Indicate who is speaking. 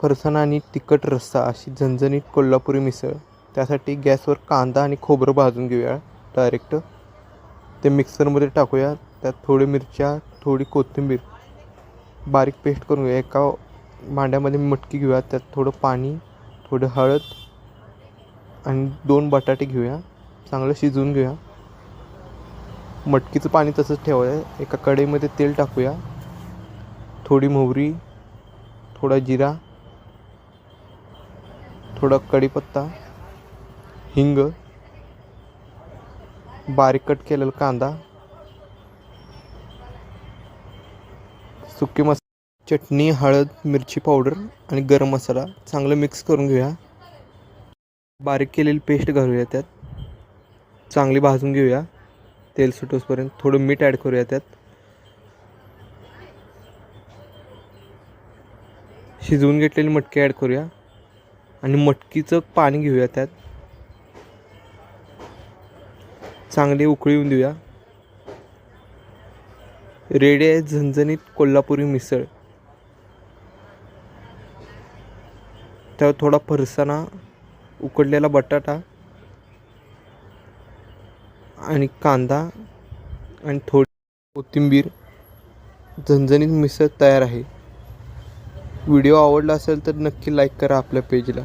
Speaker 1: फरसाण आणि तिखट रस्सा अशी झणझणीत कोल्हापुरी मिसळ. त्यासाठी गॅसवर कांदा आणि खोबरं भाजून घेऊया डायरेक्ट. ते मिक्सरमध्ये टाकूया. त्यात थोडी मिरच्या, थोडी कोथिंबीर बारीक पेस्ट करून घेऊया. एका भांड्यामध्ये मटकी घेऊया. त्यात थोडं पाणी, थोडं हळद आणि 2 बटाटे घेऊया. चांगलं शिजवून घेऊया. मटकीचं पाणी तसंच ठेवूया. एका कढईमध्ये तेल टाकूया. थोडी मोहरी, थोडा जिरा, थोडा कढीपत्ता, हिंग, बारीक कट केलेला कांदा, सुके मसाले, चटणी, हळद, मिरची पावडर आणि गरम मसाला चांगलं मिक्स करून घेऊया. बारीक केलेली पेस्ट घालूया. त्यात चांगली भाजून घेऊया तेल सुटोसपर्यंत. थोडं मीठ ॲड करूया. त्यात शिजवून घेतलेली मटकी ॲड करूया आणि मटकीचं पाणी घेऊया. त्यात चांगली उकळी येऊन देऊया. रेडी आहे झणझणीत कोल्हापुरी मिसळ. त्यावर थोडा फरसाणा, उकडलेला बटाटा आणि कांदा आणि थोडी कोथिंबीर. झणझणीत मिसळ तयार आहे. व्हिडिओ आवडला असेल तर नक्की लाईक करा आपल्या पेजला.